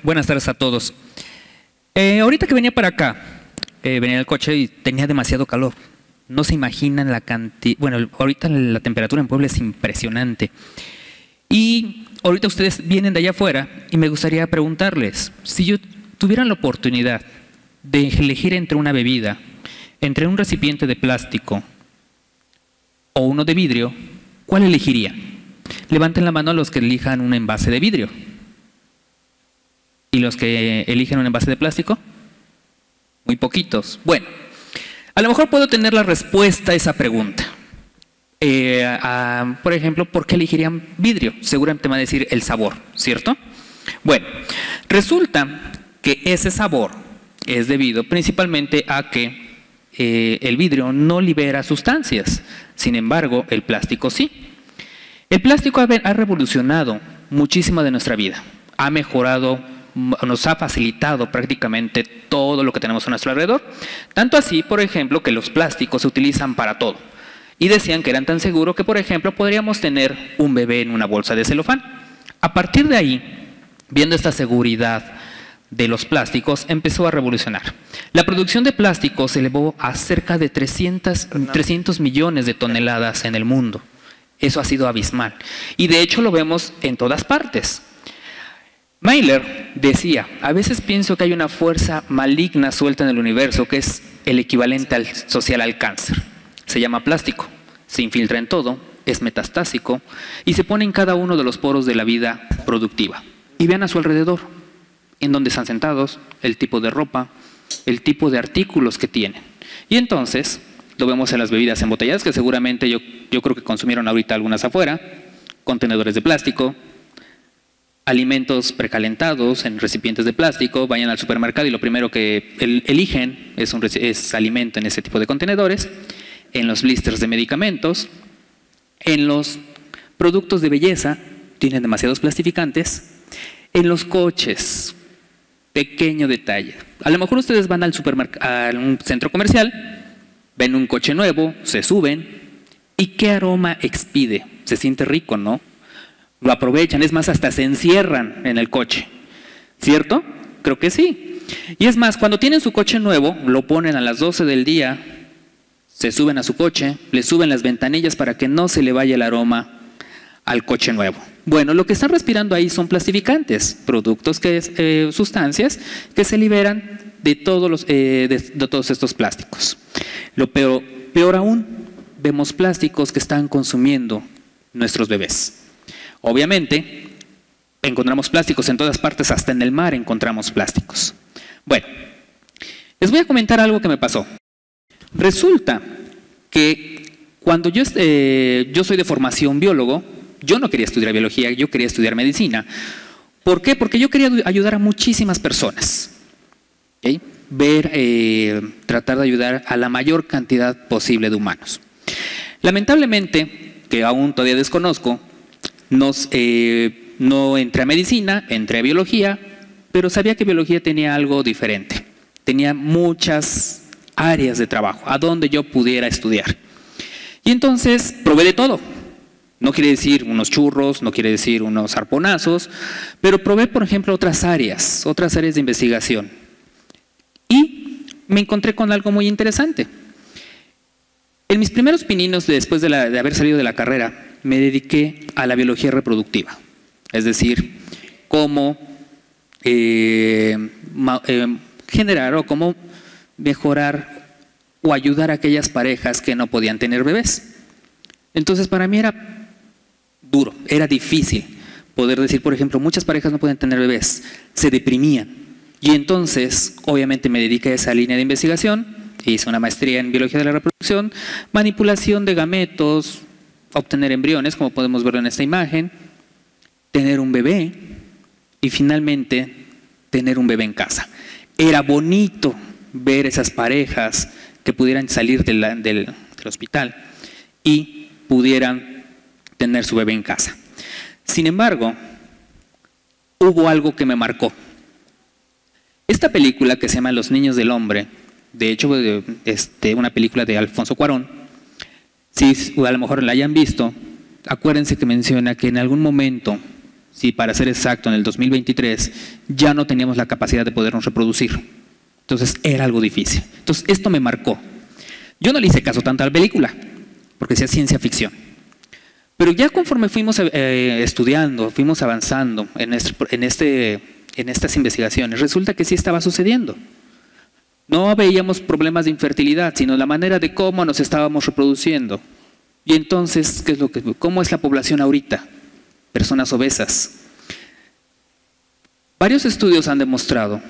Buenas tardes a todos. Ahorita que venía para acá, venía en el coche y tenía demasiado calor. No se imaginan la cantidad. Bueno, ahorita la temperatura en Puebla es impresionante. Y ahorita ustedes vienen de allá afuera y me gustaría preguntarles, si yo tuviera la oportunidad de elegir entre una bebida, entre un recipiente de plástico o uno de vidrio, ¿cuál elegiría? Levanten la mano a los que elijan un envase de vidrio. ¿Y los que eligen un envase de plástico? Muy poquitos. Bueno, a lo mejor puedo tener la respuesta a esa pregunta. Por ejemplo, ¿por qué elegirían vidrio? Seguramente me va a decir el sabor, ¿cierto? Bueno, resulta que ese sabor es debido principalmente a que el vidrio no libera sustancias. Sin embargo, el plástico sí. El plástico ha revolucionado muchísimo de nuestra vida. Ha mejorado, nos ha facilitado prácticamente todo lo que tenemos a nuestro alrededor. Tanto así, por ejemplo, que los plásticos se utilizan para todo. Y decían que eran tan seguros que, por ejemplo, podríamos tener un bebé en una bolsa de celofán. A partir de ahí, viendo esta seguridad de los plásticos, empezó a revolucionar. La producción de plásticos se elevó a cerca de 300 millones de toneladas en el mundo. Eso ha sido abismal. Y de hecho lo vemos en todas partes. Mailer decía, a veces pienso que hay una fuerza maligna suelta en el universo que es el equivalente social al cáncer. Se llama plástico, se infiltra en todo, es metastásico y se pone en cada uno de los poros de la vida productiva. Y vean a su alrededor, en donde están sentados, el tipo de ropa, el tipo de artículos que tienen. Y entonces, lo vemos en las bebidas embotelladas, que seguramente yo creo que consumieron ahorita algunas afuera, contenedores de plástico, alimentos precalentados en recipientes de plástico, vayan al supermercado y lo primero que eligen es alimento en ese tipo de contenedores, en los blisters de medicamentos, en los productos de belleza, tienen demasiados plastificantes, en los coches, pequeño detalle. A lo mejor ustedes van al a un centro comercial, ven un coche nuevo, se suben, ¿y qué aroma expide? Se siente rico, ¿no? Lo aprovechan, es más, hasta se encierran en el coche, ¿cierto? Creo que sí. Y es más, cuando tienen su coche nuevo, lo ponen a las 12 del día, se suben a su coche, le suben las ventanillas para que no se le vaya el aroma al coche nuevo. Bueno, lo que están respirando ahí son plastificantes, productos sustancias que se liberan de todos estos plásticos. Lo peor aún, vemos plásticos que están consumiendo nuestros bebés. Obviamente, encontramos plásticos en todas partes, hasta en el mar encontramos plásticos. Bueno, les voy a comentar algo que me pasó. Resulta que cuando yo soy de formación biólogo, yo no quería estudiar biología, yo quería estudiar medicina. ¿Por qué? Porque yo quería ayudar a muchísimas personas. ¿Okay? Tratar de ayudar a la mayor cantidad posible de humanos. Lamentablemente, que aún todavía desconozco, no entré a medicina, entré a biología, pero sabía que biología tenía algo diferente. Tenía muchas áreas de trabajo a donde yo pudiera estudiar. Y entonces probé de todo. No quiere decir unos churros, no quiere decir unos arponazos, pero probé, por ejemplo, otras áreas de investigación. Y me encontré con algo muy interesante. En mis primeros pininos, después de haber salido de la carrera, me dediqué a la biología reproductiva. Es decir, cómo generar o cómo mejorar o ayudar a aquellas parejas que no podían tener bebés. Entonces, para mí era duro, era difícil poder decir, por ejemplo, muchas parejas no pueden tener bebés, se deprimían. Y entonces, obviamente me dediqué a esa línea de investigación, hice una maestría en biología de la reproducción, manipulación de gametos, obtener embriones, como podemos verlo en esta imagen, tener un bebé y finalmente tener un bebé en casa. Era bonito ver esas parejas que pudieran salir del hospital y pudieran tener su bebé en casa. Sin embargo, hubo algo que me marcó. Esta película que se llama Los Niños del Hombre, de hecho, una película de Alfonso Cuarón, si a lo mejor la hayan visto, acuérdense que menciona que en algún momento si para ser exacto en el 2023 ya no teníamos la capacidad de podernos reproducir. Entonces era algo difícil. Entonces esto me marcó. Yo no le hice caso tanto a la película, porque decía ciencia ficción. Pero ya conforme fuimos estudiando, fuimos avanzando en estas investigaciones, resulta que sí estaba sucediendo. No veíamos problemas de infertilidad, sino la manera de cómo nos estábamos reproduciendo. Y entonces, ¿cómo es la población ahorita? Personas obesas. Varios estudios han demostrado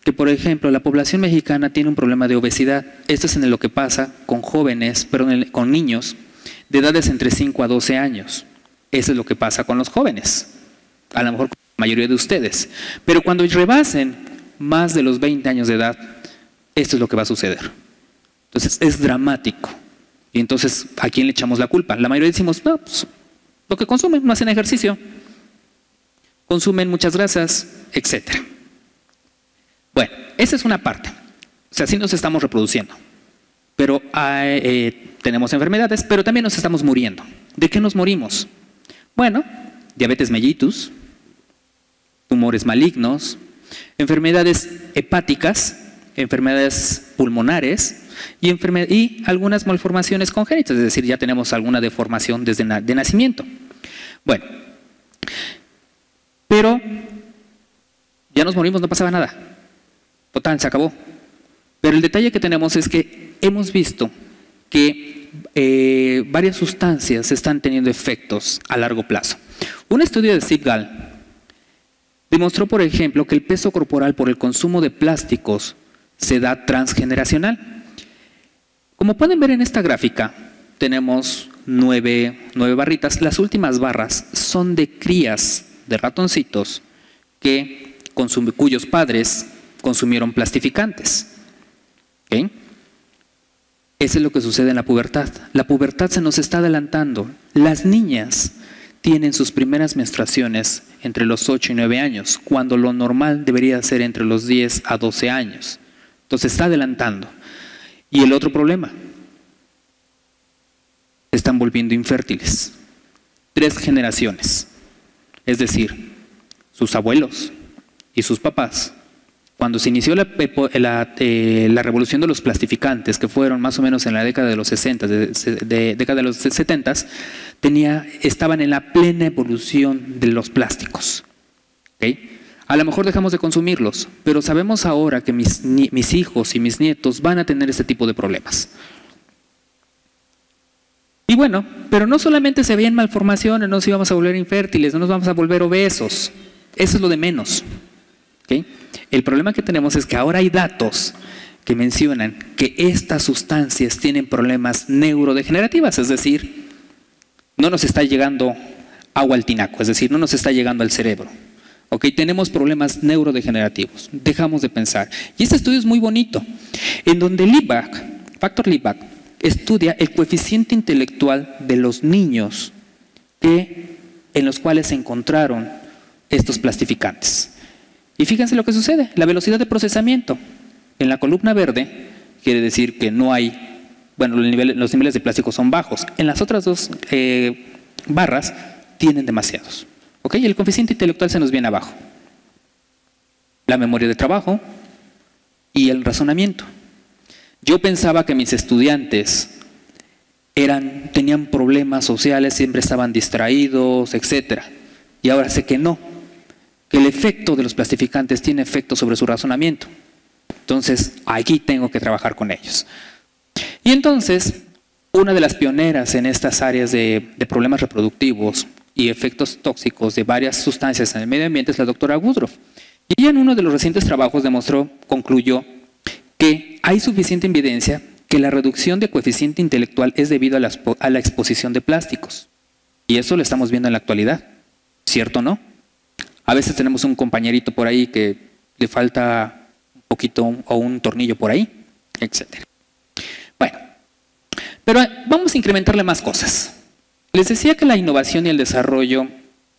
que, por ejemplo, la población mexicana tiene un problema de obesidad. Esto es en lo que pasa con jóvenes, con niños de edades entre 5 a 12 años. Eso es lo que pasa con los jóvenes. A lo mejor con la mayoría de ustedes. Pero cuando rebasen más de los 20 años de edad, esto es lo que va a suceder. Entonces es dramático. Y entonces, ¿a quién le echamos la culpa? La mayoría decimos, no, pues, lo que consumen, no hacen ejercicio, consumen muchas grasas, etc. Bueno, esa es una parte. O sea, sí nos estamos reproduciendo. Pero tenemos enfermedades, pero también nos estamos muriendo. ¿De qué nos morimos? Bueno, diabetes mellitus, tumores malignos, enfermedades hepáticas, enfermedades pulmonares y algunas malformaciones congénitas, es decir, ya tenemos alguna deformación desde de nacimiento. Bueno, pero ya nos morimos, no pasaba nada. Total, se acabó. Pero el detalle que tenemos es que hemos visto que varias sustancias están teniendo efectos a largo plazo. Un estudio de Steve Gall demostró, por ejemplo, que el peso corporal por el consumo de plásticos se da transgeneracional. Como pueden ver en esta gráfica, tenemos 9 barritas. Las últimas barras son de crías de ratoncitos cuyos padres consumieron plastificantes. ¿Okay? Eso es lo que sucede en la pubertad. La pubertad se nos está adelantando. Las niñas tienen sus primeras menstruaciones entre los 8 y 9 años, cuando lo normal debería ser entre los 10 a 12 años. Entonces está adelantando. Y el otro problema, se están volviendo infértiles. 3 generaciones. Es decir, sus abuelos y sus papás, cuando se inició la revolución de los plastificantes, que fueron más o menos en la década de los 60, década de los 70, estaban en la plena evolución de los plásticos. ¿Okay? A lo mejor dejamos de consumirlos, pero sabemos ahora que mis hijos y mis nietos van a tener este tipo de problemas. Y bueno, pero no solamente se veían malformaciones, no nos íbamos a volver infértiles, no nos vamos a volver obesos. Eso es lo de menos. ¿Okay? El problema que tenemos es que ahora hay datos que mencionan que estas sustancias tienen problemas neurodegenerativos, es decir, no nos está llegando agua al tinaco, es decir, no nos está llegando al cerebro. ¿Okay? Tenemos problemas neurodegenerativos, dejamos de pensar. Y este estudio es muy bonito, en donde Factor Liebach, estudia el coeficiente intelectual de los niños en los cuales se encontraron estos plastificantes. Y fíjense lo que sucede, la velocidad de procesamiento. En la columna verde quiere decir que no hay, bueno, los niveles de plástico son bajos. En las otras dos barras tienen demasiados. ¿Ok? El coeficiente intelectual se nos viene abajo. La memoria de trabajo y el razonamiento. Yo pensaba que mis estudiantes tenían problemas sociales, siempre estaban distraídos, etc. Y ahora sé que no, que el efecto de los plastificantes tiene efecto sobre su razonamiento. Entonces, aquí tengo que trabajar con ellos. Y entonces, una de las pioneras en estas áreas de problemas reproductivos y efectos tóxicos de varias sustancias en el medio ambiente es la doctora Woodruff. Y ella en uno de los recientes trabajos concluyó que hay suficiente evidencia que la reducción de coeficiente intelectual es debido a la exposición de plásticos. Y eso lo estamos viendo en la actualidad. ¿Cierto o no? A veces tenemos un compañerito por ahí que le falta un poquito o un tornillo por ahí, etc. Bueno, pero vamos a incrementarle más cosas. Les decía que la innovación y el desarrollo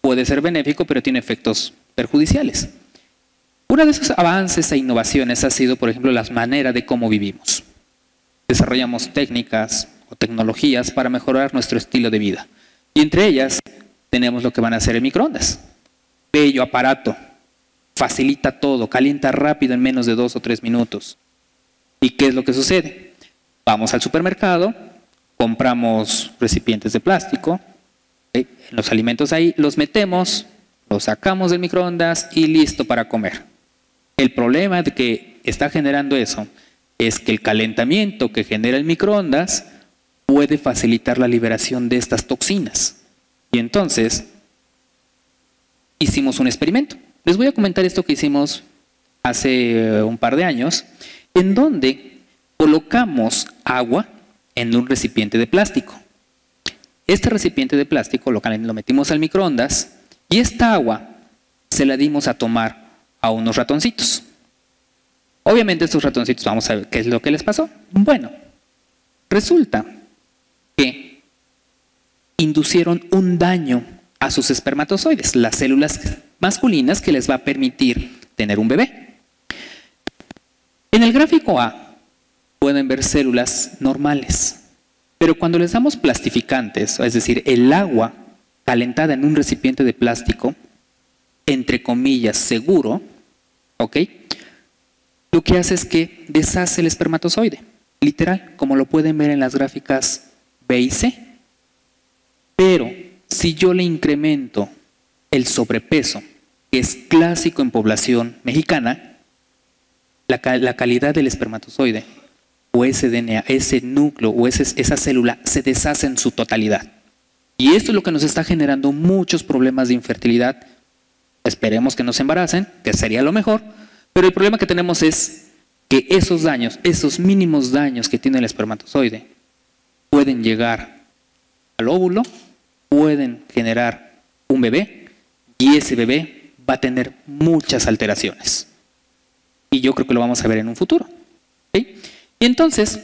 puede ser benéfico, pero tiene efectos perjudiciales. Uno de esos avances e innovaciones ha sido, por ejemplo, la manera de cómo vivimos. Desarrollamos técnicas o tecnologías para mejorar nuestro estilo de vida. Y entre ellas tenemos lo que van a ser el microondas. bello aparato, facilita todo, calienta rápido en menos de 2 o 3 minutos. ¿Y qué es lo que sucede? Vamos al supermercado, compramos recipientes de plástico, los alimentos ahí, los metemos, los sacamos del microondas y listo para comer. El problema de que está generando eso es que el calentamiento que genera el microondas puede facilitar la liberación de estas toxinas. Y entonces hicimos un experimento. Les voy a comentar esto que hicimos hace un par de años, en donde colocamos agua en un recipiente de plástico. Este recipiente de plástico lo metimos al microondas y esta agua se la dimos a tomar a unos ratoncitos. Obviamente estos ratoncitos, vamos a ver qué es lo que les pasó. Bueno, resulta que inducieron un daño a sus espermatozoides, las células masculinas que les va a permitir tener un bebé. En el gráfico A pueden ver células normales, pero cuando les damos plastificantes, es decir, el agua calentada en un recipiente de plástico, entre comillas, seguro, ¿ok? Lo que hace es que deshace el espermatozoide, literal, como lo pueden ver en las gráficas B y C. Pero si yo le incremento el sobrepeso, que es clásico en población mexicana, la calidad del espermatozoide o ese DNA, ese núcleo o esa célula se deshace en su totalidad. Y esto es lo que nos está generando muchos problemas de infertilidad. Esperemos que no se embaracen, que sería lo mejor, pero el problema que tenemos es que esos daños, esos mínimos daños que tiene el espermatozoide, pueden llegar al óvulo, pueden generar un bebé y ese bebé va a tener muchas alteraciones. Y yo creo que lo vamos a ver en un futuro. ¿Sí? Y entonces,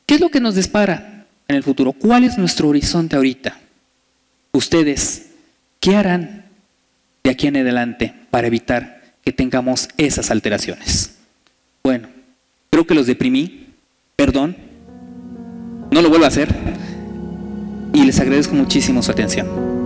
¿qué es lo que nos dispara en el futuro? ¿Cuál es nuestro horizonte ahorita? Ustedes, ¿qué harán de aquí en adelante para evitar que tengamos esas alteraciones? Bueno, creo que los deprimí, perdón, no lo vuelvo a hacer y les agradezco muchísimo su atención.